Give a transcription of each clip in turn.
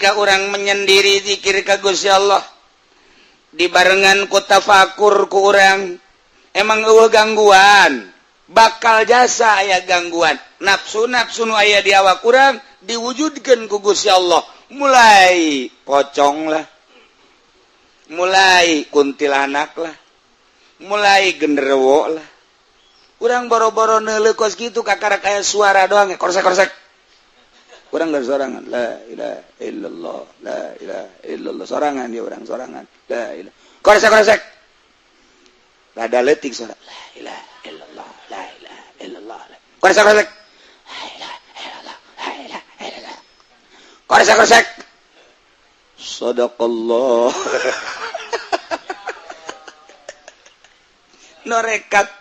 ketika orang menyendiri zikir ka Gusti Allah dibarengan ku tafakur ku orang emang eueuh gangguan bakal jasa aya gangguan nafsu nu aya di awak urang diwujudkeun ku Gusti Allah mulai pocong lah mulai kuntilanak lah mulai genderuwo lah urang boro-boro neuleuh kos kitu kakarak aya suara doang korsek-korsek urang geus sorangan la ilaha illallah la ilaha illallah sorangan dia urang sorangan la ilaha korsek-korsek rada leutik suara la ilaha illallah la ilaha illallah korsek-korsek la ilaha illallah la ilaha illallah korsek-korsek sadaqallah norekat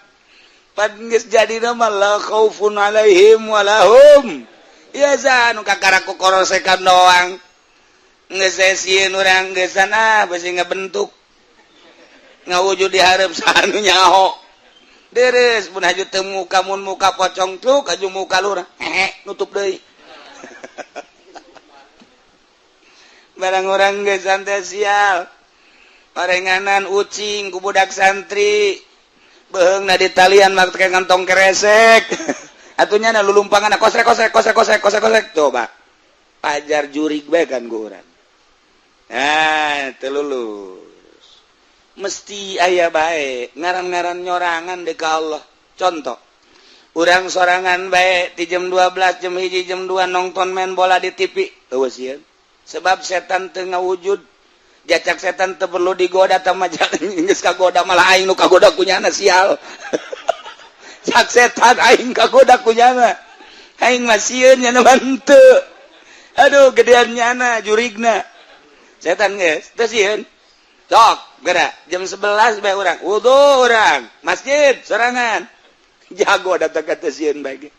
pan geus jadi nama la khaufun alaihim walahum ya zanu kakaraku korosekan doang geus sieun urang geus sana beusi ngabentuk ngawujud di hareup sanu nyaho deres mun haju teu muka mun muka pocong tuh kaju muka lurah nutup deui barang urang geus santai sial parenganan ucing ku budak santri beheungna di talian mak teh ngantong keresek atunya na lulumpangan kosek coba pajar jurig bae kan ku urang nah teu lulus mesti aya bae ngaran-ngaran nyorangan deui ka Allah contoh urang sorangan bae di jam 12 jam 1 jam 2 nonton main bola di TV eueuh sieun sebab setan teu ngawujud jacak setan teu perlu digoda tah mah geus kagoda malah aing nu kagoda ku nyana sial cak setan aing kagoda ku nyana aing mah sieun nyana henteu aduh gedean nyana jurigna setan geus teu sieun sok geura jam 11 bae urang wudu urang masjid sorangan jago datang ka teu sieun bae ge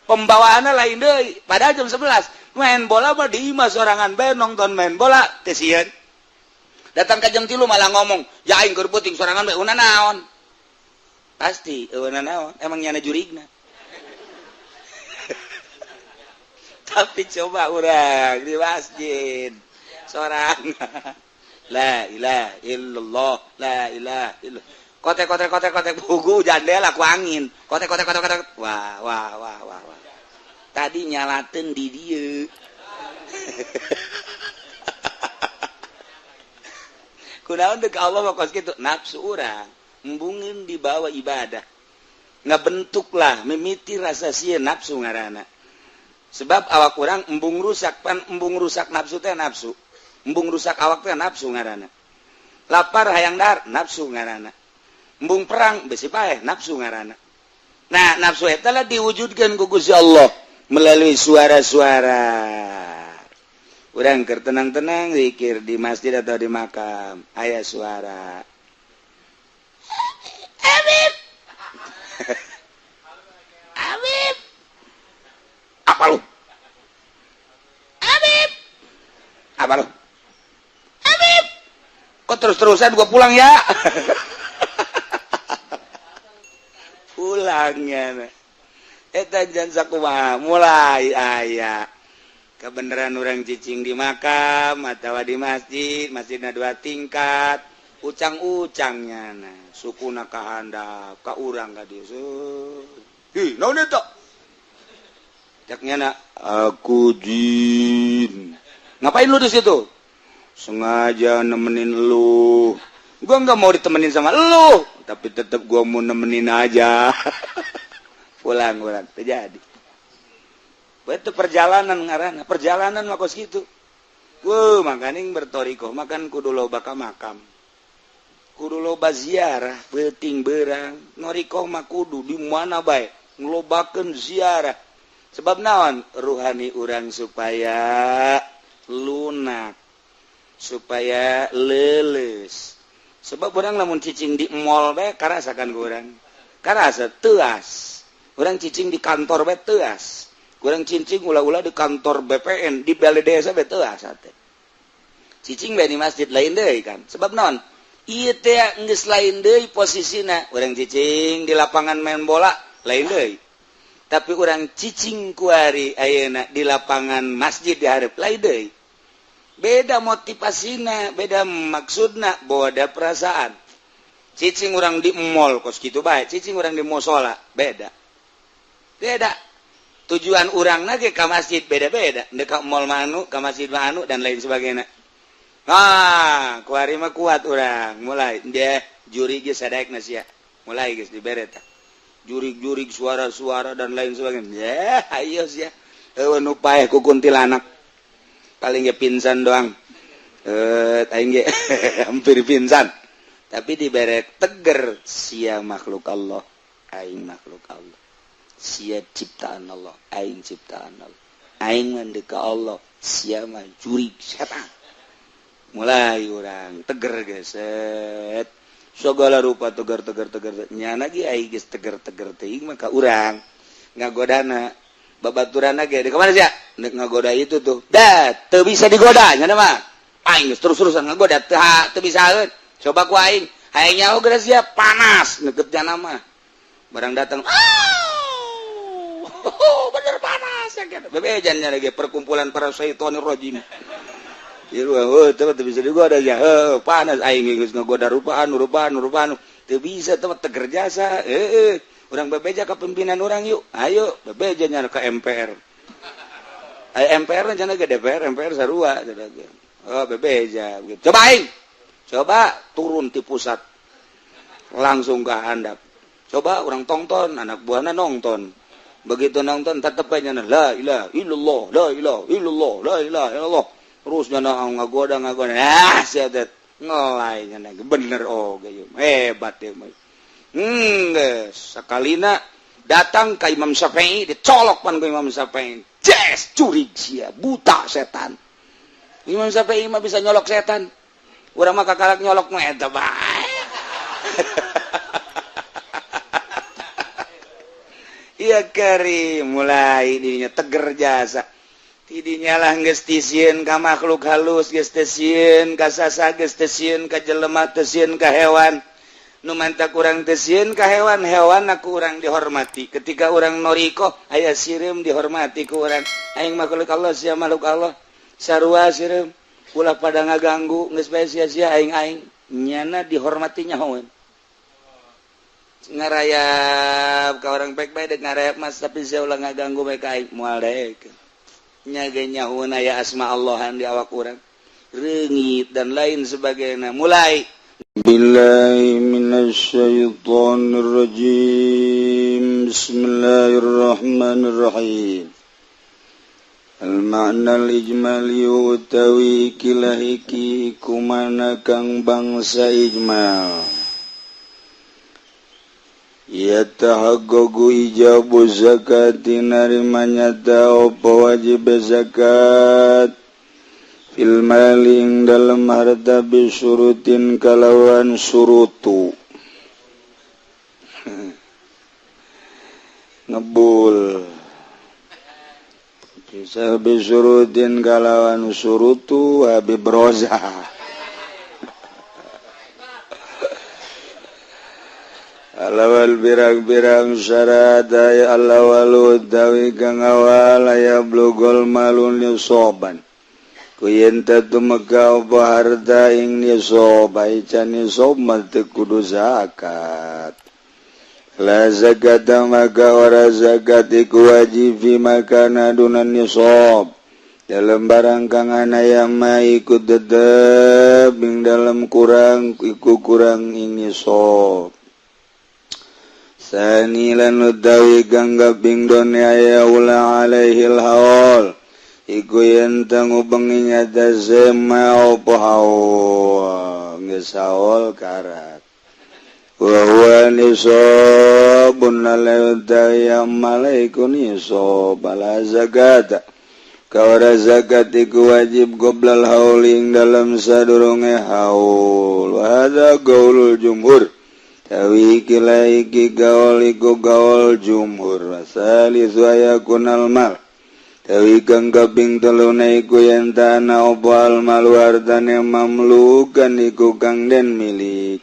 pembawaanna lain deui padahal jam 11 main bola mah di imah sorangan bae nonton main bola teu sieun datang ka jam 3 malah ngomong ya aing keur peuting sorangan bae una naon pasti una naon emang nyana jurigna tapi coba urang di masjid sorangan la ilaha illallah la ilaha illallah kotek bugu jandela ku angin kotek wah tadi nyalateun di dieu kunaon teh ka Allah mah kos kitu nafsu urang embungin dibawa ibadah ngabentuklah mimiti rasa sieun nafsu ngaranna sebab awak urang embung rusak nafsu teh nafsu embung rusak awak teh nafsu ngaranna lapar hayang dahar nafsu ngaranna embung perang besi paeh nafsu ngaranna nah nafsu eta lah diwujudkeun ku Gusti Allah melalui suara-suara urang keur tenang-tenang zikir di masjid atau di makam aya suara Habib Habib apa lu Habib apa lu Habib kok terus-terusan gua pulang ya pulangnya eta jan sakumaha mulai aya kebenaran orang cicing di makam atau di masjidna 2 tingkat ucang-ucangnya nah sukuna ka handap ka urang ka dieu hi naon eta caknya na aku jin ngapain lu di situ sengaja nemenin lu gua enggak mau ditemenin sama lu tapi tetap gua mau nemenin aja pulang terjadi itu perjalanan ngaranna perjalanan mah kos kitu makaning bertorikoh makan kudu loba ka makam kudu loba ziarah peuting beurang norikoh mah kudu di mana bae nglobakeun ziarah sebab naon ruhani urang supaya lunak supaya leuleus sebab urang lamun cicing di mall bae karasakan ku urang karasa teuas urang cicing di kantor bae teuas kurang cicing ulah-ulah di kantor BPN di balai desa bae teu asa teh cicing bae di masjid lain deui kan sebab naon ieu teh geus lain deui posisina urang cicing di lapangan main bola lain deui tapi urang cicing kuari ayeuna di lapangan masjid di hareup lain deui beda motivasina, beda maksudna, boda perasaan. Cicing orang di mall kos gitu baik, cicing orang di musola beda. Beda. Tujuan orang nage ke masjid beda-beda. Dekat mall manu, ke masjid manu dan lain sebagainya. Ah, kuari mah kuat orang. Mulai dia juri geus sadaek sia. Mulai geus diberet. Jurig-jurig suara-suara dan lain sebagainya. Ya, ayo sia. Eueun nu paeh ku kuntilanak. Paling ge pingsan doang. Aing ge hampir pingsan. Tapi diberet teger sia makhluk Allah. Aing makhluk Allah. Sia ciptaan Allah. Aing ciptaan Allah. Aing mendeka Allah. Sia mah jurig setan. Mulai orang teger geset segala rupa teger nya lagi aing geus teger teuing maka urang ngagodana babaturana ge di kamana sia nek ngagoda itu tuh dah teu bisa digoda nya mah aing geus terus-terusan ngagoda teu bisaeun coba ku aing nyaho geus sia panas neuketna mah barang datang bener panas ya kan bebejan nya lagi perkumpulan para syaitonir rajim. Bisa digoda ya panas aing geus ngagoda rupaan teu bisa teh teger jasa urang bebeja ka pimpinan urang yuk ayo bebeja nya ka MPR MPR nya ge DPR MPR sarua bebeja gitu coba turun ti pusat langsung ke handap coba urang tonton anak buahna nonton begitu nonton tetep nya la ilaha illallah la ilaha illallah la ilaha illallah terus nyana ngagoda sia teh ngelai nyana bener oge hebat ya mah geus sakalina datang ka Imam Syafi'i dicolok pan ku Imam Syafi'i yes curig sia buta setan Imam Syafi'i mah bisa nyolok setan urang mah kakalak nyolok mah eta bae iya kari mulai dirinya teger jasa tidinya lah gestisieun ka makhluk halus gestisieun ka sasa gestisieun ka jelema tesieun ka hewan nu manta kurang tesieun ka hewan aku urang dihormati ketika urang noriko aya sireum dihormati ku urang aing makhluk Allah sia makhluk Allah sarua sireum ulah pada ngaganggu geus bae sia-sia aing nyana dihormatinya heueun ngarayap ka urang baik-baik dek ngarayap mas tapi sia ulah ngaganggu bae ka aing moal daek nyaganya huna ya asma Allahan di awak urang reungit dan lain sebagainya mulai billahi minasyaitonir rajim bismillahirrahmanirrahim al ma'na al ijmali utawi kilahiki kumana kang bangsa ijmal yatahaggagu ijabu zakati narimanya apa wajib zakat fil maling dalam harta bisurutin kalawan surutu ngebul bisa bisurutin kalawan surutu habib roza alawal birang-birang syarat ay alawal utawi kang awal aya blugol malun nisoban kuyen tumeka apa harta ing nisob ay can nisob mate kudu zakat la zakat maka ora zakat iku wajib fi makana dunan nisob dalam barang kang anaya ma iku tetep ing dalam kurang iku kurang ing nisob sanilan utawi gangga pingdone aya ula alaihil haul iku yen tangubengi nyata sema opo haul geus haul karat wa huwa nisabun utawi malaiku nisab ala zakat kawara zakat iku wajib qoblal hauling dalam sadurunge haul wa hadza qaulul jumhur tawi kilaiki gaul iku gaul jumhur wasali suaya kunal mal tawi kang kaping teluna iku yen tanah opal mal wartane mamlukan iku kang den milik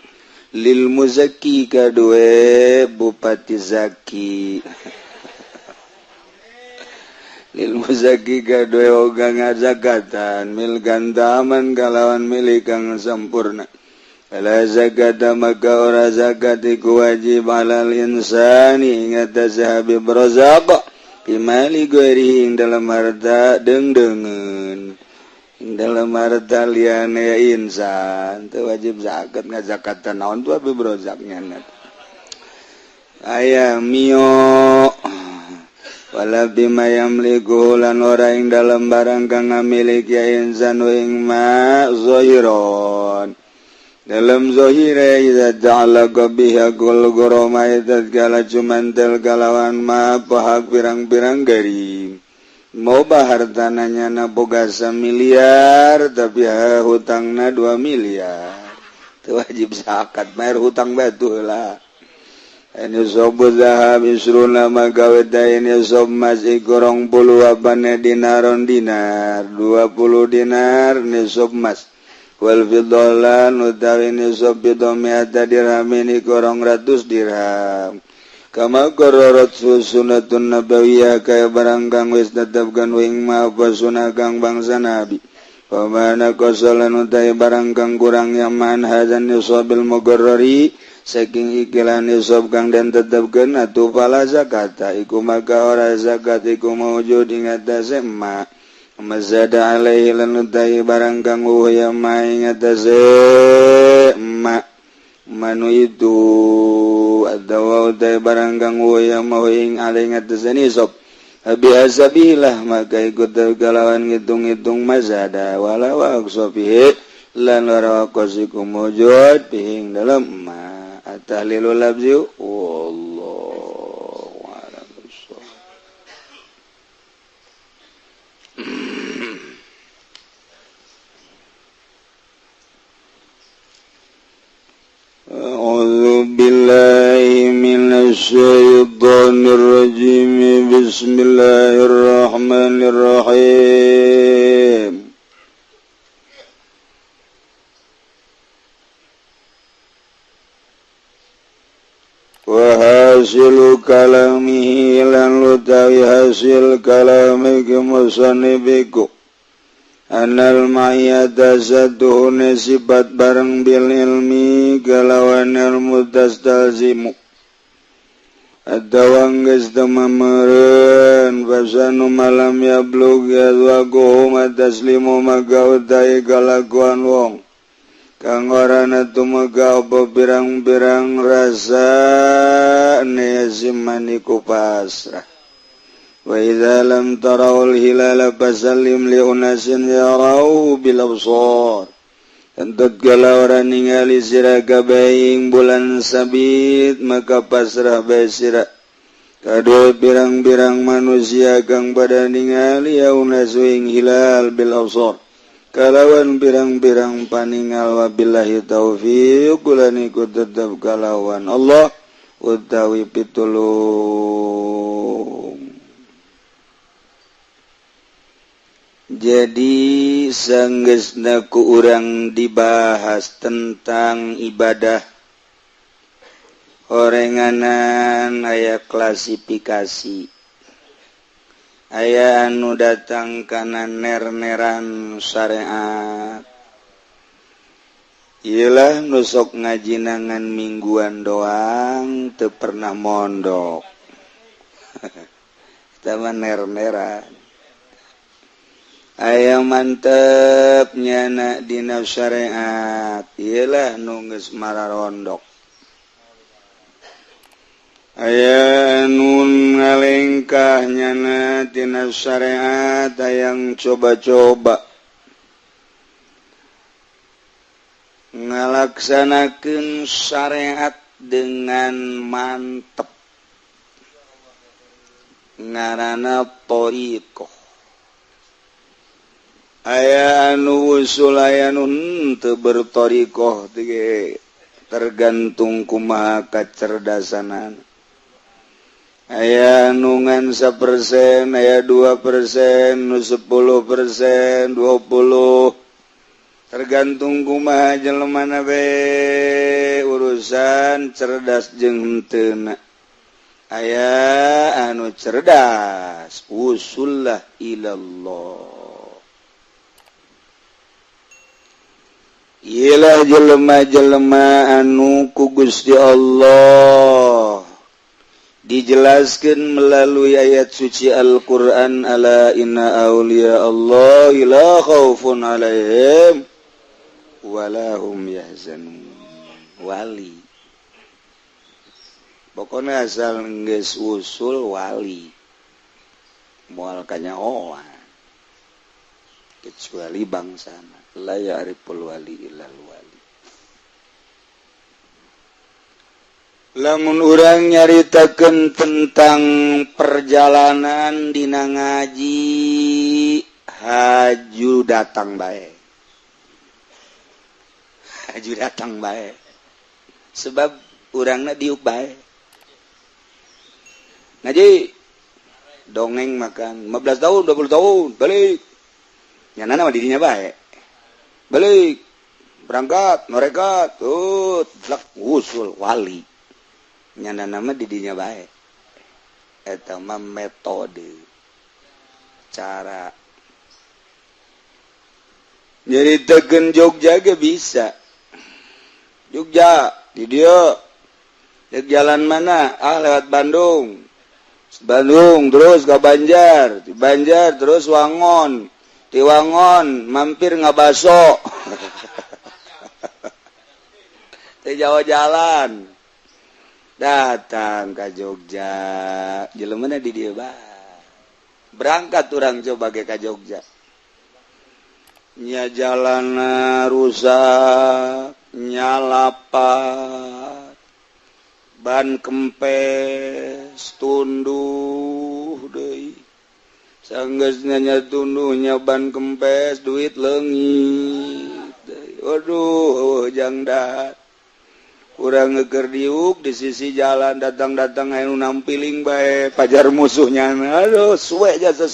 lil muzaki kadue bupati zaki lil muzaki gadoe oga ngazakatan mil gantaman kalawan milik kang sampurna ala zakata maka ora zakat iku wajib alal insani ing atas habib razaq bimali ghairihi ing dalam harta dengdengeun ing dalam harta liyane insan teu wajib zakat ngazakatan naon tu habib razaqnya aya mio wala bima yamliku lan ora ing dalam barang kang ngamiliki insan ing ma zahiron dalam zahire idza ja'ala biha kul gurama idza kala cumantel kalawan ma pahak pirang-pirang garing mau hartananya na boga 1 miliar tapi hutangna 2 miliar itu wajib zakat bayar hutang batu lah. Ini sobu zahab isruna magaweta ini sob mas ikurong puluh abane dinaron dinar 20 dinar ini sob mas wal fidolan utawi ini sob fidomiata dirham ini kurang 100 dirham kama kororot sunatun nabawiyah kaya barang kang wis tetapkan wing maapa sunah kang bangsa nabi pamana kosolan utawi barang kang kurang yaman hadan yusobil mugarrari saking ikilan nisab kang dan tetapkeun atuh pala zakata iku maka ora zakat iku maujud ing atase ma mazada alaihi lan utahi barang kang uya ma ing atase ma manu itu atawa utahi barang kang uya ma ing alaihi atase nisab bihasabilah maka ikut kalawan ngitung-ngitung mazada wala wa aqsafihi lan ora qasiku maujud ing dalam ma tahlilul labzi wallahu a'lam bissawab. A'udzu billahi minasy syaithanir rajim. Bismillahirrahmanirrahim. Hasilu kalamihi lan lutawi hasil kalami kemusanibiku anal ma'iyata satuhune sifat bareng bil ilmi kalawan ilmu tastalzimu atawangges temameren fasanu malam yablug yadwakuhum ataslimu maka utai kalakuan wong kang orana tumaga apa pirang-pirang rasa nezimaniku pasrah wa idza lam tarawul hilala fasallim li unasin yarau bil absar entut kala ora ningali sira kabeing bulan sabit maka pasrah bae sira kadua pirang-pirang manusia kang pada ningali ya unasuing hilal bil absar kalawan pirang-pirang paningal wabillahi taufiq kulani ku tetap kalawan Allah utawi pitulung. Jadi sanggeusna ku urang dibahas tentang ibadah orenganan aya klasifikasi aya anu datang kana ner-neran syariat ialah nusok ngajinangan mingguan doang teu pernah mondok eta ner-neran aya mantep nyana dina syariat ialah nu geus mararondok aya nun ngalengkah nyana tina syariat hayang coba-coba ngalaksanakeun syariat dengan mantep ngaranna thariqah aya anu usul aya nun teu berthariqah teh tergantung kumaha kacerdasanana aya nungan 1%, aya 2%, 10%, 20%, tergantung kumaha jelemana be urusan cerdas jeung henteu. Aya anu anu cerdas usullah ilallah ialah jelema-jelema anu ku Gusti Allah dijelaskan melalui ayat suci Al-Quran ala inna awliya Allah la khaufun alaihim walahum yahzanun wali pokoknya asal geus usul wali moal kanyaoan kecuali bangsana la ya'riful wali illal wali. Lamun urang nyaritakeun tentang perjalanan dina ngaji haju datang bae. Haju datang bae. Sebab urangna diuk bae. Ngaji dongeng makan 15 tahun 20 tahun balik. Nyanana mah dirinya bae. Balik berangkat norekat blak usul wali. Nyana nama didinya baik eta mah metode cara jadi tegen Jogja ge bisa Jogja di dia dek jalan mana lewat Bandung terus ke Banjar di Banjar terus Wangon di Wangon mampir ngabaso di Jawa jalan datang ke Jogja jelemana di dia berangkat orang coba ke Jogja nya jalana rusak nyalapat ban kempes tunduh deui sanggeusna nya tunduhnya ban kempes duit leungit waduh jangdat kurang ngeger diuk di sisi jalan datang-datang anu nampiling bae pajar musuhnya aduh suwe jasa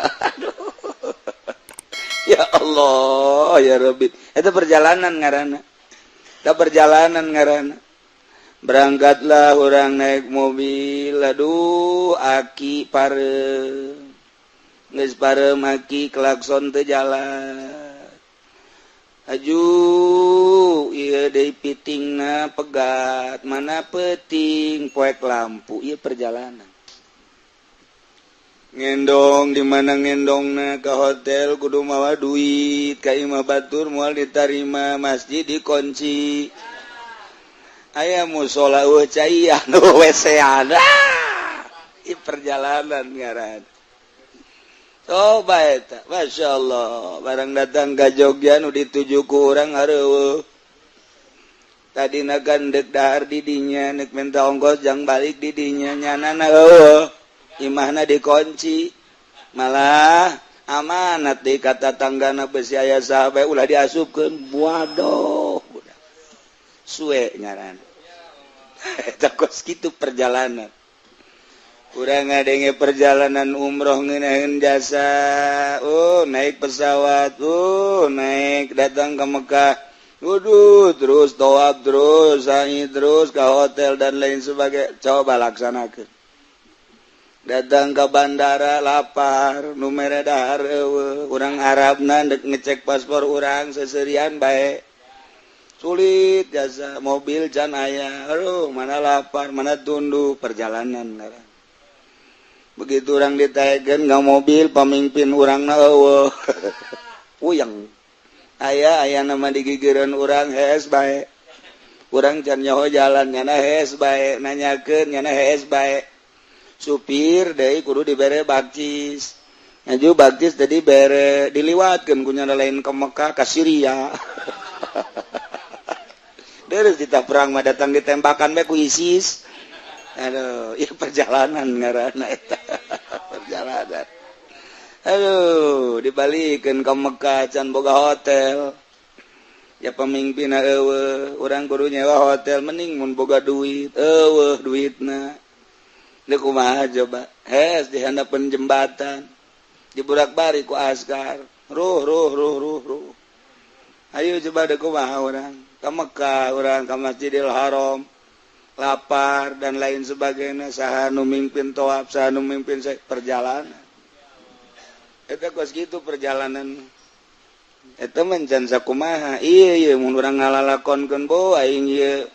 aduh ya Allah ya Rabbi itu perjalanan ngaranna berangkatlah orang naik mobil aduh aki pare geus parem aki klakson teu jalan aju iya deui pitingna pegat mana peting poek lampu ieu perjalanan ngendong di mana ngendongna ke hotel kudu mawa duit ka imah batur moal ditarima masjid dikunci aya musola cai anu WC-an ieu perjalanan ngaran. Coba eta, Masya Allah, barang datang ke Jogja nu dituju ku urang hareueuh. Tadi nakan dek dahar didinya, nek minta ongkos jang balik didinya, nyanana eueuh. Imahna dikunci. Malah amanat di kata tanggana besi aya sahabat ulah diasupkeun. Waduh. Suwe ngaran. Eta kos kitu perjalanan. Kurang ngadenge perjalanan umroh ngeunaheun jasa naik pesawat naik datang ke Mekah waduh terus tawaf terus sa'i terus ke hotel dan lain sebagainya coba laksanakeun datang ke bandara lapar nu mere dahar urang Arabna dek ngecek paspor urang seserian bae sulit jasa mobil can aya aduh mana lapar mana tunduh perjalanan ngaran. Begitu orang ditaekeun nggak mobil pamimpin urangna eueuh puyeng aya nama digigireun urang hees bae urang can nyaho jalan nyana hees bae nanyakeun nyana hees bae supir deui kudu dibere bakcis ngaju bakcis tadi bere diliwatkeun ku nyana lain ke Mekah ka Syria deres kita perang mah datang ditembakan bae ku ISIS. Aduh, iya perjalanan ngaranna eta. Perjalanan. Aduh, dibalikeun ka Mekah can boga hotel. Ya pemimpinna eueuh, urang kudu nyewa hotel mending mun boga duit. Eueuh duitna. Deuk kumaha coba? Hes di handapeun jembatan. Diburak-bari ku askar. Ruh. Ayo coba deuk kumaha urang? Ka Mekah urang ka Masjidil Haram. lapar dan lain sebagainya, saha nu mimpin tawaf, saha nu mimpin perjalanan. Eta kos gitu perjalanan. Eta mencan sakumaha. Iya mun urang ngalalakonkeun bo aing ieu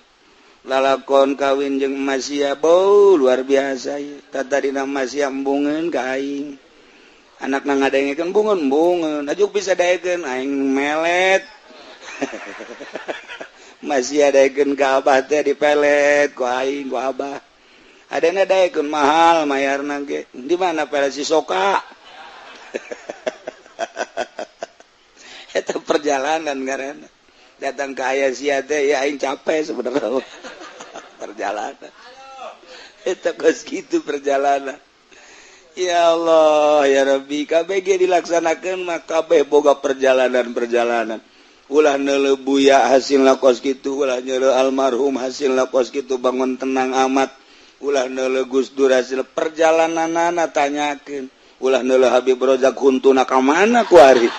lalakon kawin jeung Masia bo luar biasa ieu. Tatadina Masia embungeun ka aing. Anakna ngadengekeun bungeun, ajuk bisa daekeun aing melet. Masih daekeun ka abah teh dipelet ku aing ku abah. Adana daekeun mahal mayarna ge. Di mana pelet si Soka? Eta perjalanan ngaranna. Datang ke aya sia teh ya aing capek sebenarnya. Perjalanan. Eta geus kitu perjalanan. Ya Allah, ya Rabbi, kabeh ge dilaksanakeun mah kabeh boga perjalanan-perjalanan. Ulah neuleuh buya hasilna kos kitu, ulah neuleuh almarhum hasilna kos kitu bangun tenang amat. Ulah neuleuh Gus Dur hasil perjalananana tanyakeun. Ulah neuleuh Habib Rozak huntuna ka mana ku ari.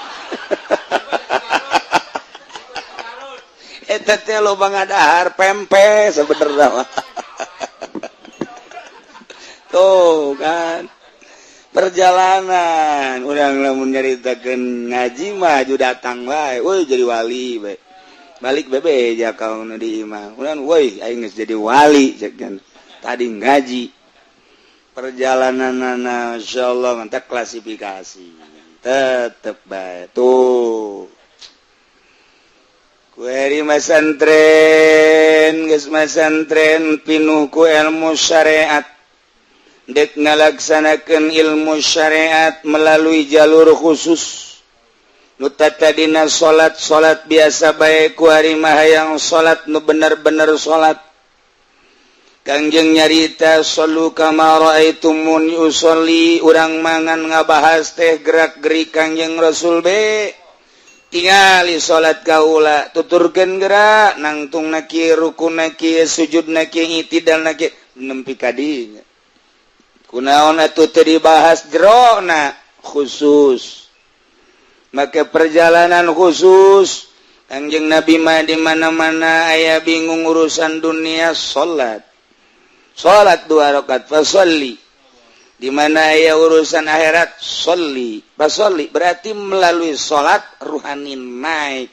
Eta teh loba ngadahar pempe sabenerna mah. Tuh kan. Perjalanan urang lamun nyaritakeun ngaji mah aju datang wae, woi jadi wali bae. Balik bebe ja kauna di imah. Urang woi aing geus jadi wali ceuk. Tadi ngaji. Perjalananana insyaallah mantap klasifikasi. Tetep bae tuh. Kueri masantren, geus masantren pinuh ku ilmu syariat. Dek ngalaksanakeun ilmu syariat melalui jalur khusus. Nu tadina salat biasa bae ku ari mah hayang salat nu bener-bener salat. Kangjeng nyarita sallu kama raaitumuni usolli, urang mangan ngabahas teh gerak-gerik Kangjeng Rasul be. Tingali salat kaula tuturkeun gerak nangtungna kieu rukunna kieu sujudna kieu itidalna kieu nempi ka dinya. Kunaon atuh teu dibahas jerona khusus. Maka perjalanan khusus Kangjeng Nabi mah di mana-mana aya bingung urusan dunia salat. Salat 2 rakaat fasolli. Di mana aya urusan akhirat sholli. Fasolli berarti melalui salat ruhani naik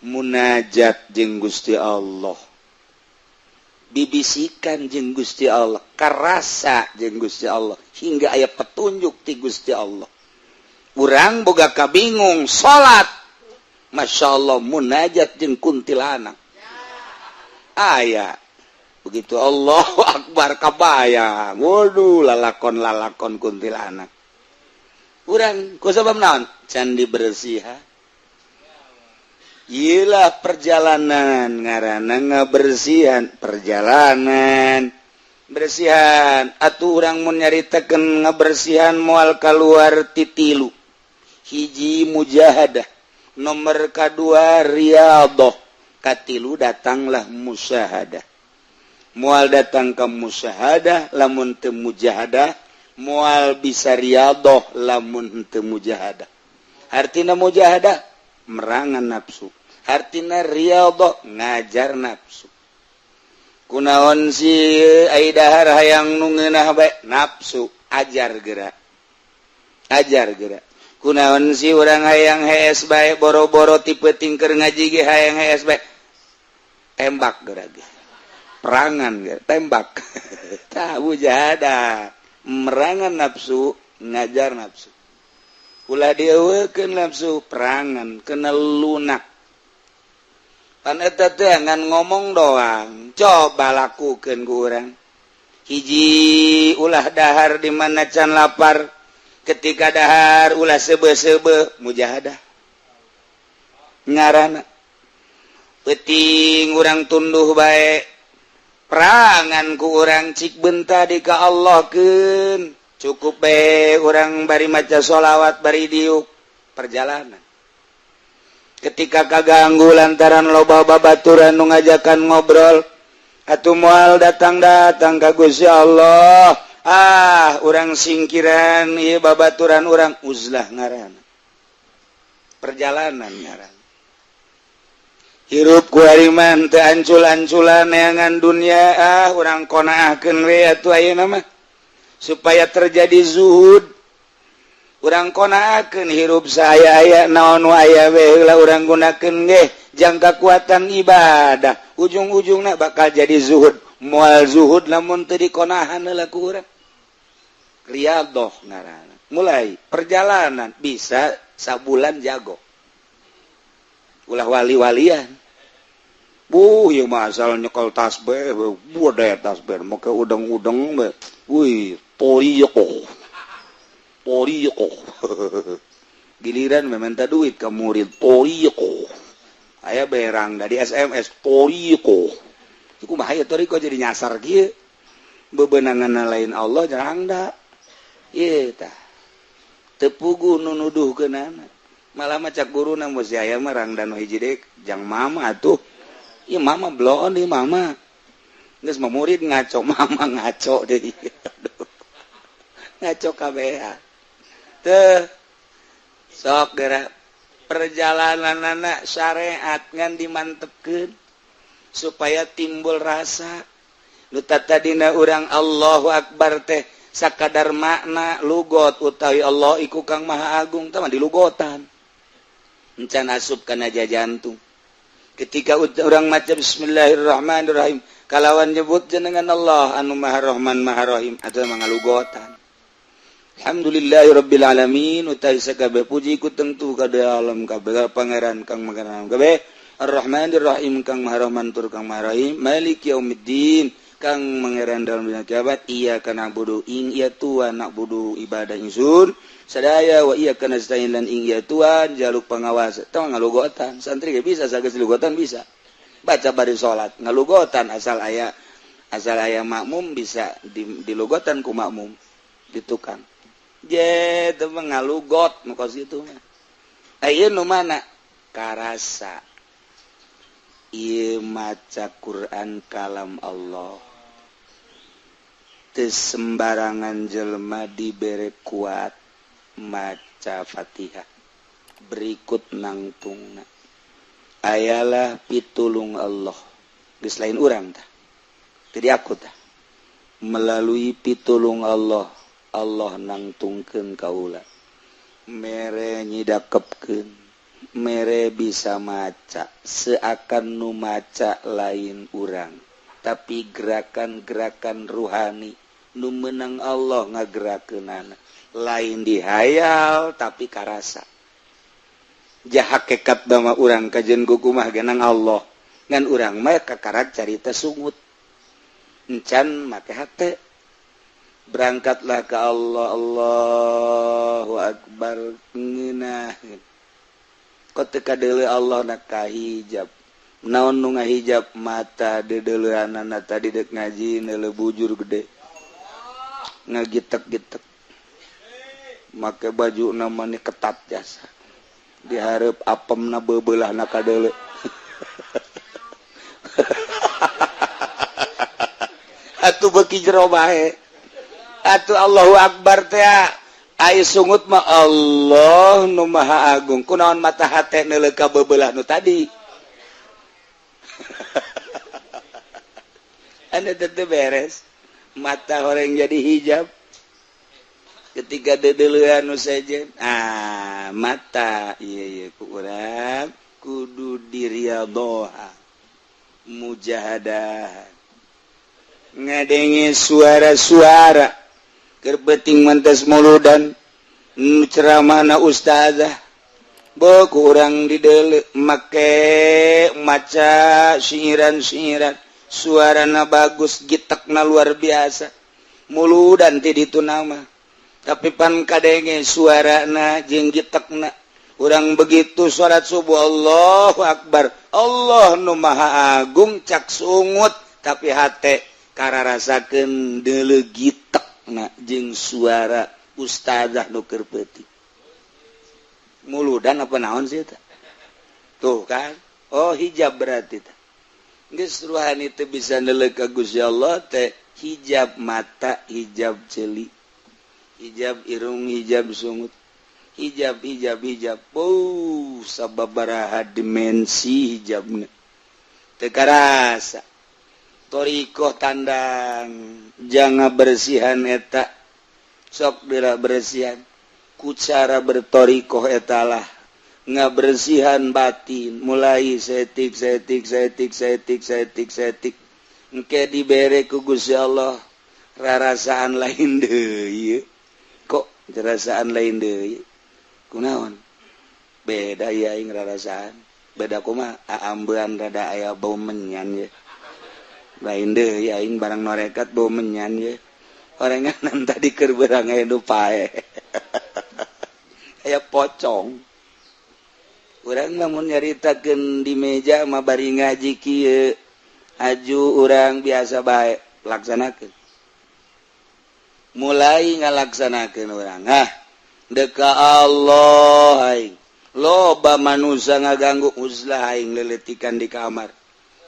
munajat jeung Gusti Allah. Bibisikan jeung Gusti Allah, karasa jeung Gusti Allah, hingga aya petunjuk ti Gusti Allah. Urang boga kabingung salat, masyaallah munajat jeung kuntilanak. Aya begitu Allahu Akbar kabayang, waduh lalakon kuntilanak. Urang ku sabab naon? Can dibersihan. Iyalah perjalanan ngaranna ngabersihan perjalanan bersihan atuh urang mun nyaritakeun ngabersihan moal kaluar ti 3 hiji mujahadah nomor kadua riyadhah katilu datanglah musyahadah moal datang ke musyahadah lamun teu mujahadah moal bisa riyadhah lamun teu mujahadah artina mujahadah merangan nafsu. Artina riyadhah ngajar nafsu. Kunaon si ai dahar hayang nu ngeunah bae nafsu ajar geura. Kunaon si urang hayang hees bae boro-boro ti peuting keur ngaji ge hayang hees bae tembak geura ge. Perangan geura tembak. Tah mujahadah merangan nafsu ngajar nafsu. Ulah dieuwekeun nafsu perangan kena lunak. Pan eta teh ngan ngomong doang, coba lakukeun ku urang. Hiji ulah dahar di mana can lapar, ketika dahar ulah sebe-sebe mujahadah. Ngaranna peuting urang tunduh bae, perangan ku urang cik benta di ka Allahkeun. Cukup bae urang bari maca sholawat bari diuk perjalanan. Ketika kaganggu lantaran loba babaturan nu ngajakan ngobrol, atuh moal datang ka Gusti Allah. Urang singkiran ieu babaturan urang uzlah ngaranna. Perjalanan ngaranna. hirup kuman ancul-anculan neangan dunia orang konaaken nama supaya terjadi zuhud orang konaaken hirup saya aya naon orang gunakan jangka kekuatan ibadah ujung-ujung bakal jadi zuhud mual zuhud namun tadi konahan Riyadhah ngaranna mulai perjalanan bisa sabulan jago ulah wali-walian ya masal nyekol tasbih budaya tasbih make udang-udang toriyo giliran meminta duit ke murid toriyo aya berang dari SMS toriyo iku mah aya toriyo jadi nyasar kieu bebenangan lain Allah jarang da ieu tah tepugu nunuduhkeunana malah macak guruna mesti aya mah rangdan hiji deuk jang mama atuh ieu mama bloon ieu mama geus mah murid ngaco mama ngaco deui ngaco kabeh teu sok geura perjalanan anak syariat ngan dimantepkeun supaya timbul rasa nu tadina urang Allahu Akbar teh sakadar makna lugot utawi Allah iku Kang Maha Agung tah di lugotan encan asup kana jantung ketika urang maca bismillahirrahmanirrahim kalawan nyebut jenengan Allah anu Maha Rahman Maha Rahim atuh mangalugotan alhamdulillahirabbil alamin utawi sakabeh puji ku tentu ka alam kabeh pangeran Kang Maha kabeh Ar-Rahmanir-Rahim Kang Maha Rahman tur Kang Maha Rahim Maliki Yaumiddin Kang mengeran dalam dina kiamat iya kana budu ing iya tuan nak budu ibadah ingsun sadaya wa iya kana stain lan ing iya tuan jaluk pengawas tah ngalugotan santri ge bisa sageus lugotan bisa baca bari salat ngalugotan asal aya makmum bisa dilugotan ku makmum di tukang je teu ngalugot nu kos kitu mah aya nu mana karasa ieu maca Quran kalam Allah sembarangan jelema dibere kuat maca Fatihah berikut nangtungna ayalah pitulung Allah geus lain urang tah tadi aku tah melalui pitulung Allah nangtungkeun kaula mere nyidakepkeun mere bisa maca seakan nu maca lain urang tapi gerakan-gerakan ruhani nu menang Allah ngagerakeunana lain dihayal tapi karasa jah hakikat bama urang kajen kukumah genang Allah ngan urang mah kakarat carita sungut encan make hate berangkatlah ke Allah Allahu Akbar ngeunaheun kote kadeuleu Allah na kahijab naon nu ngahijab mata dedeuleunana tadi dek ngaji neuleuh bujur gede ngagitek-gitek make baju namanya ketat jasa dihareup apemna beubeulahna kadeuleu atuh beuki jero bae atuh Allahu Akbar teh aya sungut mah Allah nu Maha Agung kunaon mata hate neuleuh ka beubeulah nu tadi anda tetep beres mata orang jadi hijab ketika dedeleuan nu sejen mata iya ku urang kudu diriyadhah mujahadah ngadenge suara-suara keur beuting mantes muludan ceramahna ustazah ku urang dideuleu make maca syiiran-syiiran suarana bagus gitekna luar biasa muludan ti ditu nama tapi pan kadenge suarana jeung gitekna urang begitu salat subuh Allahu Akbar Allah nu Maha Agung cak sungut tapi hate kararasakeun deuleu gitekna jeung suara ustazah nu keur peuting muludan apa naon sih eta tuh kan oh hijab berarti teh geus ruhani teh bisa neuleuh ka Gusti Allah teh hijab mata hijab ceuli hijab irung hijab sungut hijab sababaraha dimensi hijabna teka rasa thoriqoh tandang jangan bersihan eta sok dira bersihan ku cara berthoriqoh etalah ngabersihan batin mulai setik engke dibere ku Gusti Allah rarasaan lain deui kok rarasaan lain deui kunaon beda ya aing rarasaan beda kumaha aambean rada aya bau menyan ya lain deui aing barang norekat bau menyan ya orenganan tadi keur beurang aya nu pae aya pocong urang lamun nyaritakeun di meja mah bari ngaji kieu aju urang biasa bae laksanakeun mulai ngalaksanakeun urang deka Allah aing loba manusia ngaganggu uzlah aing leletikan di kamar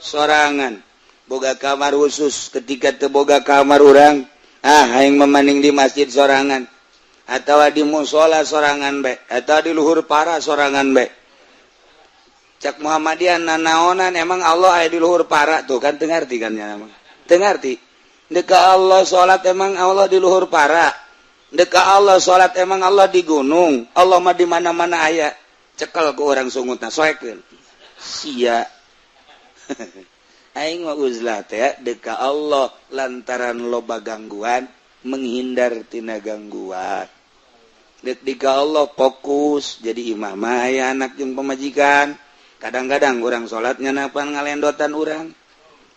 sorangan boga kamar khusus ketika teu boga kamar urang aing memaning di masjid sorangan atawa di mushola sorangan bae atawa di luhur para sorangan bae cak Muhammadiyah nanaonan emang Allah aya di luhur para tuh kan teu ngarti kan nya mah teu ngarti deka Allah salat emang Allah di luhur para deka Allah salat emang Allah di gunung Allah mah di mana-mana aya cekel ku urang sungutna soekeun sia aing mah uzlah teh deka Allah lantaran loba gangguan menghindar tina gangguan deka Allah fokus jadi imam aya anak jeung pamajikan kadang-kadang urang salatnya napan ngalendotan urang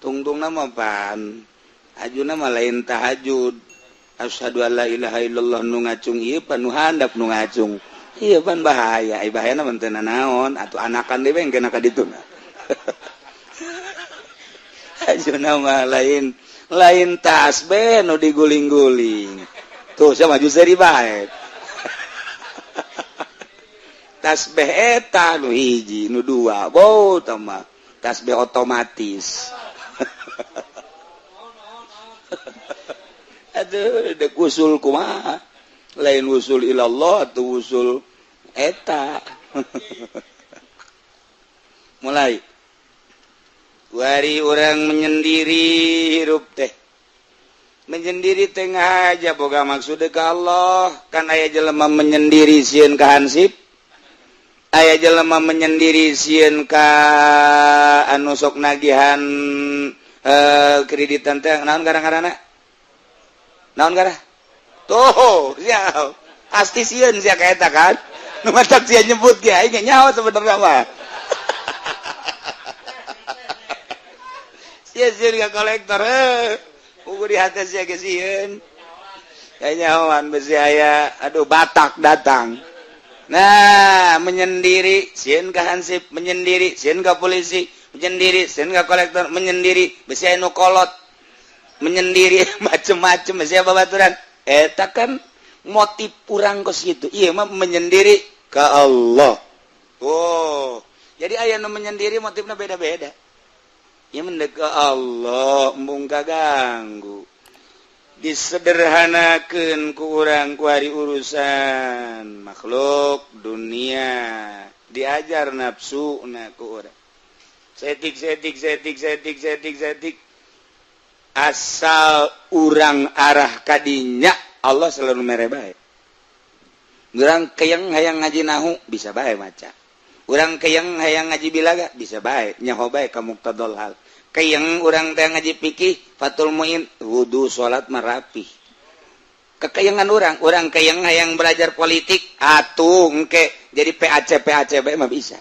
tungtungna mah pan ajuna mah lain tahajud asyhadu alla ilaha illallah nu ngacung ieu pan nu handap nu ngacung ieu pan bahaya ai bahayana mah teu naon atuh anakan dewe engke ka dituna ajuna mah lain tasbih nu diguling-guling tuh sia maju seri bae tasbih eta nu hiji nu dua bau tama tasbih otomatis aduh dek usul kumaha lain usul ilallah atau usul eta mulai wari orang menyendiri hirup teh menyendiri tengah aja boga maksud ka Allah kan aya jelema menyendiri sieun ka hansip aya jelema menyendiri sieun ka anu sok nagihan kreditan teh naon garang-garana naon garah tuh sia pasti sieun sia ka eta kan nu matak sia nyebut ge aing nyaho sebenarnya mah sia sieun ka kolektor ukur di hati sia ge sieun nyahoan besi aya aduh Batak datang nah menyendiri sieun ka hansip menyendiri sieun ka polisi menyendiri sieun ka kolektor menyendiri besi aya nu kolot menyendiri macem-macem siapa babaturan eta kan motif urang kos gitu iya mah menyendiri ke Allah oh jadi aya nu menyendiri motifnya beda-beda ieu mendek ke Allah embung kaganggu disederhanakeun ku urang ku ari urusan makhluk dunia diajar nafsuna ku urang setik asal urang arah kadinya Allah selalu mere bae. Urang keyang hayang ngaji nahu bisa bae maca. Urang keyang hayang ngaji bilaga bisa bae nyaho bae ka muqtadal hal. Keyang urang teh ngaji fikih fatul muin wudu salat marapi. Kekeyangan urang keyang hayang belajar politik atuh engke jadi PAC bae mah bisa.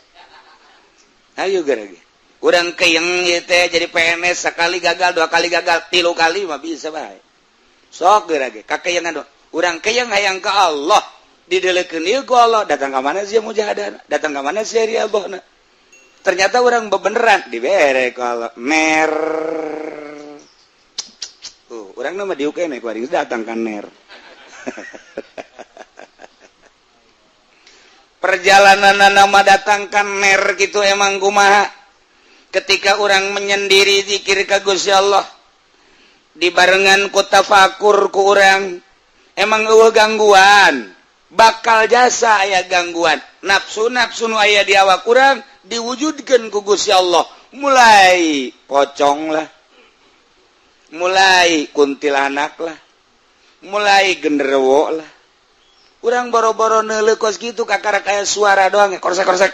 Ayo gerage. Urang keyang teh jadi PNS sekali gagal, dua kali gagal, 3 kali mah bisa bae. Sok geurage kakeyangan urang keang hayang ka Allah didelekeun ieu ku Allah datang ka mana sia mujahadah datang ka mana sia riyadhna ternyata urang bebeneran dibere ku Allah ner urang mah diuk keneh ku ari datang ka ner perjalanan nama datangkan ner gitu emang kumaha ketika orang menyendiri zikir ka Gusti Allah dibarengan ku tafakur ku urang emang eueuh gangguan bakal jasa aya gangguan nafsu nu aya di awak urang diwujudkeun ku Gusti Allah mulai pocong lah, mulai kuntilanak lah, mulai genderuwo lah. Urang boro-boro neuleuh kos kitu kakara kayak suara doang korsek-korsek.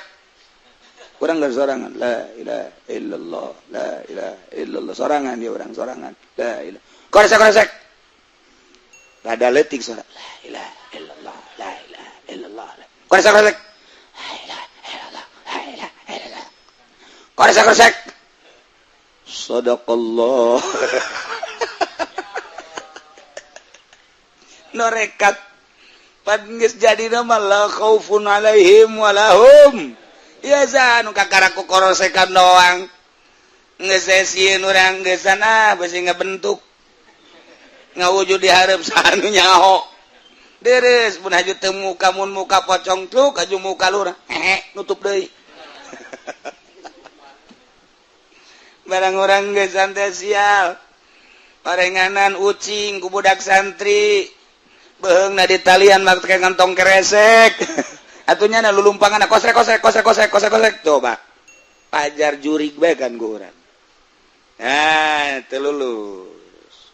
Urang geus sorangan la ilaha illallah la ilaha illallah sorangan dia urang sorangan la ilaha korsek-korsek. Rada leutik suara la ilaha illallah la ilaha illallah korsek-korsek la ilaha illallah la ilaha illallah korsek-korsek. Sadaqallah. Norekat padgeus jadi nama la khaufun alaihim walahum biasa nu kakaraku korosekan doang geus sesieun urang geus sana beusi ngabentuk ngawujud dihareup sanu nyaho deres mun haju teu muka mun muka pocong truk aju muka lurang nutup deui. Barang urang geus santai sial parenganan ucing ku budak santri beheungna di talian make ngantong keresek atunya na lulumpangan kosek coba pajar jurig bae kan ku urang teu lulus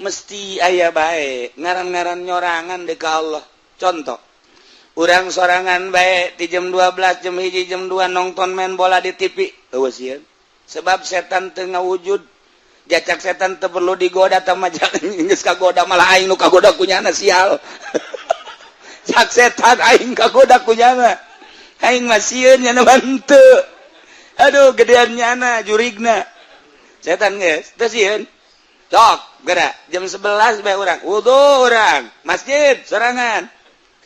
mesti aya bae ngaran-ngaran nyorangan deui ka Allah. Contoh urang sorangan bae di jam 12 jam 1 jam 2 nonton main bola di TV eueuh sieun sebab setan teu ngawujud. Jacak setan teu perlu digoda tah mah geus kagoda malah aing nu kagoda ku nyana sial. Cak setan aing kagoda ku nyana. Aing mah sieun nyana henteu. Aduh gedean nyana jurigna. Setan geus teu sieun. Sok geura jam 11 bae urang wudu urang masjid sorangan.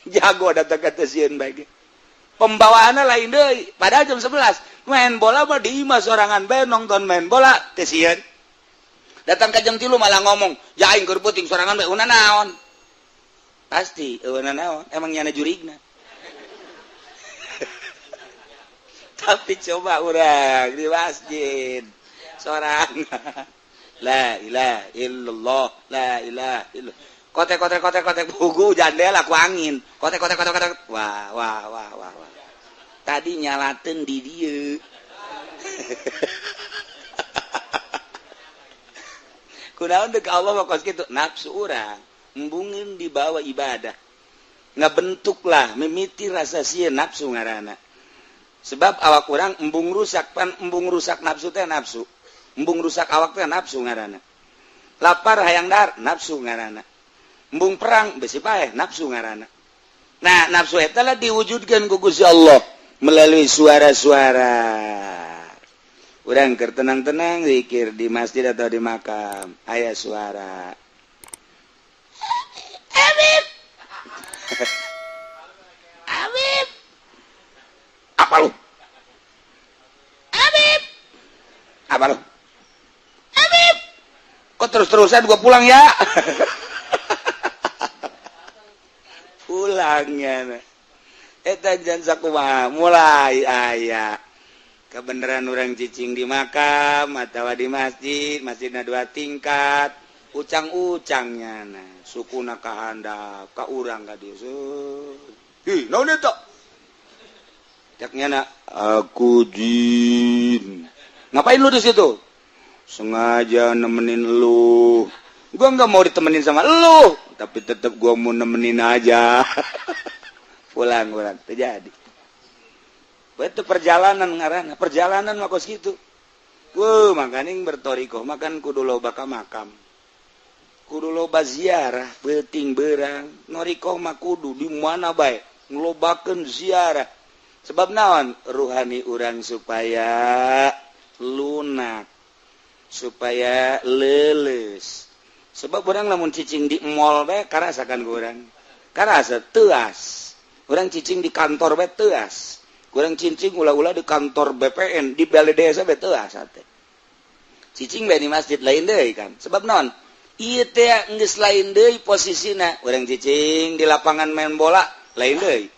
Jago datang ka teu sieun bae. Pembawaanna lain deui. Padahal jam 11 main bola mah di imah sorangan bae nonton main bola teu sieun. Datang ke jam 3 malah ngomong, ya aing keur puting sorangan bae una naon. Pasti una naon, emang nyana jurigna. Tapi coba urang di masjid sorangan. La ilaha illallah, la ilaha illallah. Kotek bugu jandela ku angin. Kotek. Wah. Tadi nyalateun di dieu. Kunaon deuk Allah mah kos kitu nafsu urang embungin dibawa ibadah ngabentuklah mimiti rasa sieun nafsu ngaranna sebab awak urang embung rusak nafsu teh nafsu embung rusak awak teh nafsu ngaranna lapar hayang dahar nafsu ngaranna embung perang besi paeh nafsu ngaranna. Nah nafsu eta lah diwujudkeun ku Gusti Allah melalui suara-suara. Urang keur tenang-tenang zikir di masjid atau di makam aya suara Habib Habib apa lu Habib apa lu Habib kok terus-terusan gua pulang ya. Pulangnya eta jan sakumaha mulai aya kebenaran orang cicing di makam atau di masjidna 2 tingkat ucang-ucangnya nah sukuna ka handap ka urang ka dieu naon eta caknya aku jin ngapain lu di situ sengaja nemenin lu gua enggak mau ditemenin sama lu tapi tetap gua mau nemenin aja. Pulang terjadi itu perjalanan ngaranna perjalanan mah kos kitu. Makaning bertorikoh makan kudu loba ka makam. Kudu loba ziarah peuting beurang. Norikoh mah kudu di mana bae nglobakeun ziarah. Sebab naon? Ruhani urang supaya lunak. Supaya leuleus. Sebab urang lamun cicing di mall bae karasakan urang. Karasa teuas. Urang cicing di kantor bae teuas. Kurang cicing ulah-ulah di kantor BPN di balai desa betul asate. Cicing bae di masjid lain deui kan. Sebab naon? Ieu teh geus lain deui posisina. Urang cicing di lapangan main bola lain deui.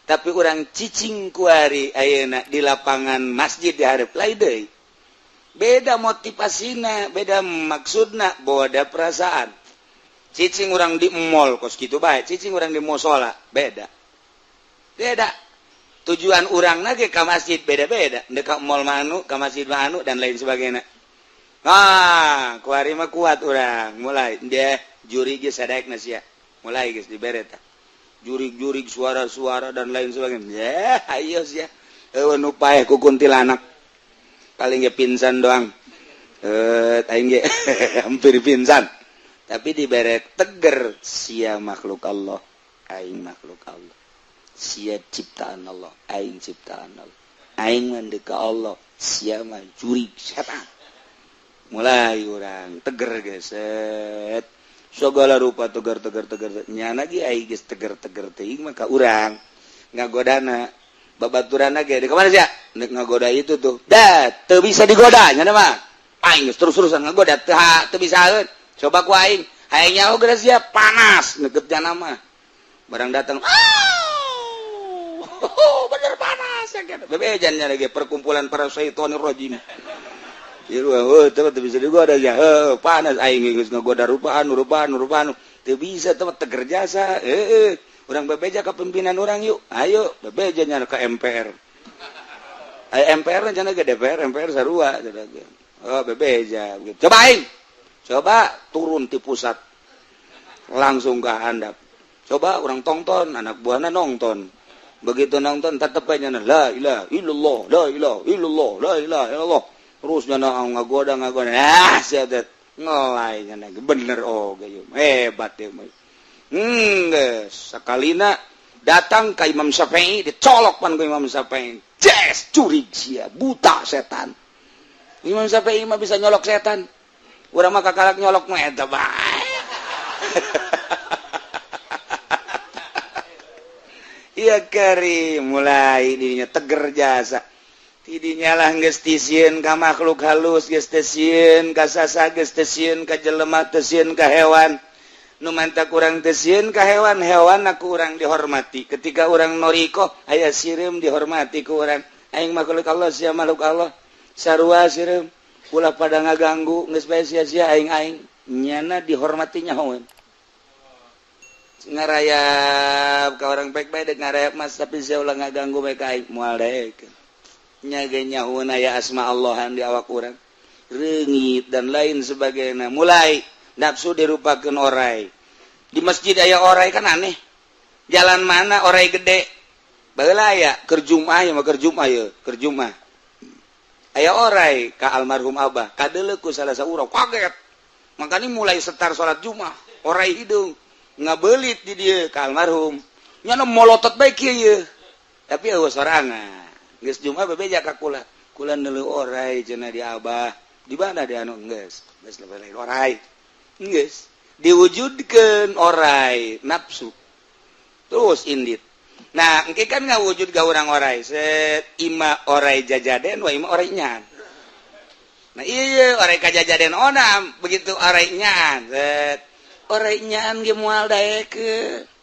Tapi urang cicing kuari ayeuna di lapangan masjid di hareup lain deui. Beda motivasina, beda maksudna, beda perasaan. Cicing urang di mall kos kitu bae, cicing urang di musola beda. Beda. tujuan urang ge ka masjid beda-beda dekat mall manu ka masjid manu dan lain sebagainya kuari mah kuat urang mulai dia juri ge sadaekna sia mulai geus dibere tah jurig-jurig suara-suara dan lain sebagainya ayo sia eueuh nu paeh ku kuntilanak paling ge pingsan doang aing ge hampir pingsan tapi dibere teger sia makhluk Allah aing makhluk Allah sia ciptaan Allah aing ciptaan Allah aing mande ka Allah sia mah jurig setan mulai urang teger geset segala rupa teger nyana ge aing geus teger teuing mah ka urang ngagodana babaturana ge di kamana sia nek ngagoda itu tuh dah teu bisa digoda nya mah aing geus terus-terusan ngagoda teu bisaeun coba ku aing nyaho geus sia panas neukeut jana mah barang datang bener panas ya kan bebejan nya lagi perkumpulan para syaitonir rajim ieu teu bisa digoda ya panas aing geus ngagoda rupaan teu bisa teh teger jasa urang bebeja ka pimpinan urang yuk ayo bebeja nya ka MPR MPR nya ge DPR MPR sarua bebeja coba aing coba turun di pusat langsung ke handap coba orang tonton anak buahna nonton begitu nonton tetepnya la ilaha illallah la ilaha illallah la ilaha illallah terus nyana ngagoda sia teh ngelai nya bener ge hebat teh geus sakalina datang ka Imam Syafi'i dicolok pan ku Imam Syafi'i yes curig sia buta setan Imam Syafi'i mah bisa nyolok setan urang mah kakalak nyolok mah eta bae iya kari mulai dirinya teger jasa tidinya lah geus tisieun ka makhluk halus geus tisieun ka sasa geus tisieun ka jelema tisieun ka hewan nu mantak urang tisieun ka hewan aku urang dihormati ketika urang noriko aya sireum dihormati ku urang aing makhluk Allah sia makhluk Allah sarua sireum ulah pada ngaganggu geus bae sia-sia aing nyana dihormati nyahoeun ngarayap ka orang baik-baik dek ngarayap mas tapi saya ulah ngaganggu bae ka aing moal daek nya ge nyahoeun aya asma Allahan di awak urang reungit dan lain sebagainya mulai nafsu dirupakeun orai di masjid aya orai kan aneh jalan mana orai gede baheula aya keur Jumaah ya mah keur Jumaah aya orai ka almarhum abah kadeuleu ku salah saurang kaget makanya mulai setar salat Jumaah orai hidung ngabelit di dieu ka almarhum nya molotot bae kieu tapi eueuh sorangan geus Jumaah bebeja ka kula neuleuh orai cenah di abah di mana di anu geus leuleuh orai geus diwujudkeun orai nafsu terus indit nah engke kan ngawujud ka urang orai set ima orai jajaden wa ima orai nyan nah iya orai kajajaden onam begitu orai nyan set orai nyan ge moal daeke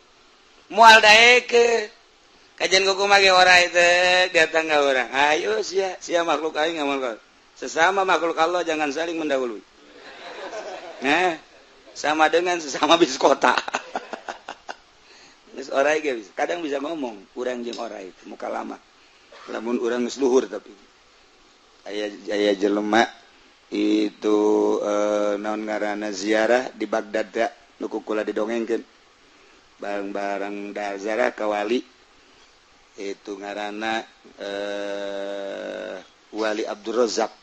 kajian kuku mage orai teh datang ka urang ayo sia makhluk aing ngamal sesama makhluk Allah jangan saling mendahului nah sama dengan sesama bis kota geus orai ge kadang bisa ngomong urang jeung orai muka lama lamun urang geus luhur tapi aya jelema itu naon ngaranna ziarah di Bagdad da nu kula didongengkeun bareng-bareng dazarah ka wali itu ngaranna Wali Abdul Razak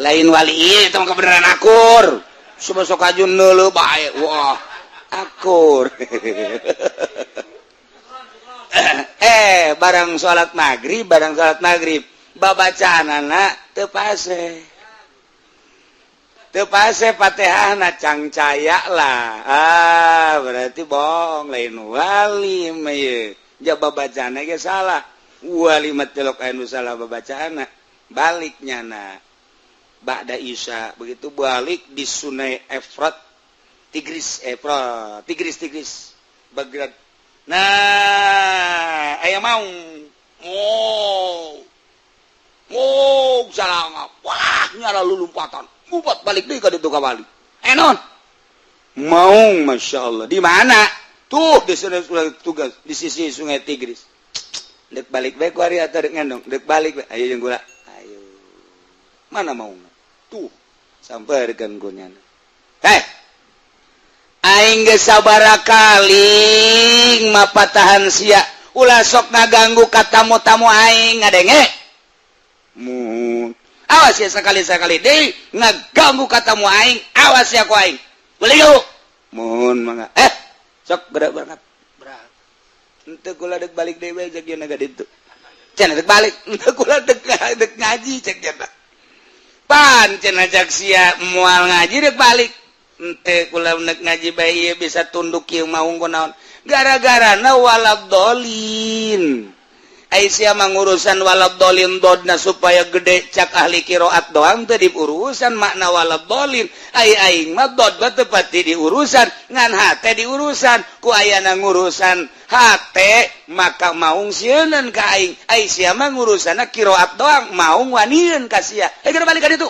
lain wali ieu eta mah kebenaran akur sok ajun neuleuh bae wah akur barang salat maghrib babacaanana teu pase Fatihahna cangcaya lah berarti bohong lain wali mah ye ja babacaana ge salah wali mah telok anu salah babacaana baliknya na ba'da isya begitu balik di Sungai Efrat Tigris Bagdad nah aya mau salah wah nyala lulumpatan ngubat balik deui ka ditu ka wali non mau masyaallah di mana tuh di tugas di sisi Sungai Tigris dek balik bae ku ari atuh dek ngendong dek balik bae ayo jeung gula ayo mana mau tuh sampeurkeun ku nyana aing geus sabaraha kali mapatahan sia ulah sok ngaganggu ka tamu-tamu aing ngadenge mun awas ya sekali-sekali deui ngaganggu ka tamu aing awas ya ku aing boleh gak mun mangga sok berat banget berat henteu kula dek balik deui cek yeuna ka ditu cenah dek balik henteu kula dek ngaji cek yeuna pan cenah cek sia moal ngaji dek balik ente kula nek ngaji bae bisa tunduk kieu mau kunaon gara-garana waladolin Aisyah mengurusan waladolin dodna supaya gede cak ahli qiraat doang teu diurusan makna waladolin aing mah dod teu pati diurusan ngan hate diurusan ku ayana ngurusan hate maka maung sieun ka aing Aisyah mah ngurusana qiraat doang maung wanieun ka sia geura balik ka ditu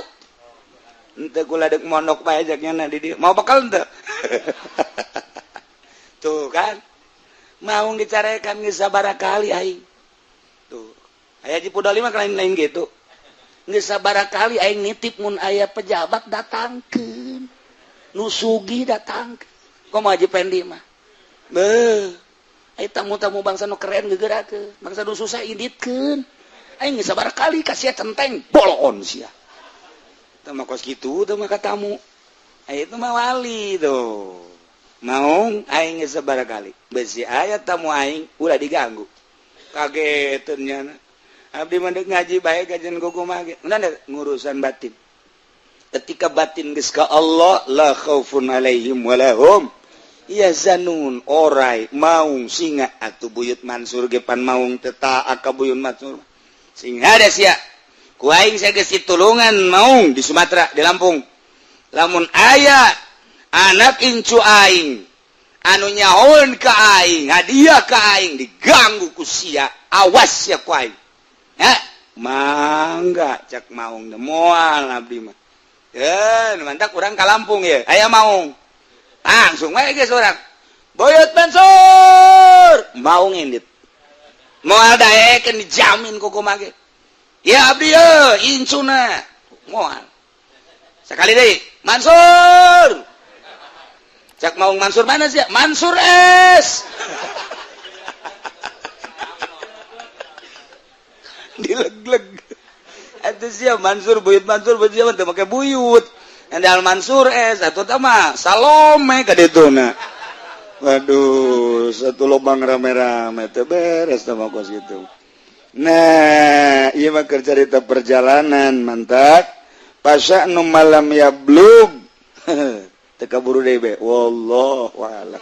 ente kula dek mondok bae jaknya di dieu mau bakal henteu tuh kan mau dicarekan geus sabaraha kali aing tuh aya di Pudali mah lain-lain gitu geus sabaraha kali aing nitip mun aya pejabat datangkeun nu sugih datangkeun komo Haji Pendi mah beuh aya tamu-tamu bangsa nu keren geugerakeun bangsa nu susah inditkeun aing geus sabaraha kali ka sia centeng bolon sia teu mah kos kitu teu mah ka tamu aya itu mah wali tuh maung aing geus sabaraha kali besi aya tamu aing ulah diganggu kageteun nya abdi mah deuk ngaji bae kajian kumaha ge ngurusan batin ketika batin geus ka Allah la khaufun alaihim walahum yazanun orai maung singa atuh buyut Mansur ge pan maung teu taat ka buyut Mansur singa da sia ku aing geus ditulungan maung di Sumatera di Lampung lamun aya anak incu aing anu nyahoeun ka aing hadiah ka aing diganggu ku sia awas ya ku aing mangga cak maung teh moal abdi mah mantak urang ka Lampung ya aya maung langsung we geus urang boyot Mansur maung indit moal daekeun dijamin ku kumaha ge ya abdi ye incuna moal sekali deui Mansur cak maung Mansur mana sih Mansur es dileg-leg atuh sia Mansur buyut teu make buyut endal Mansur es atuh teh mah Salome ka dituna waduh satu lobang rame-rame teh beres teh mah kos kitu nah ieu mah keur carita perjalanan mantap pasa'nu malam yablug teu kaburu deui be wallahu a'lam.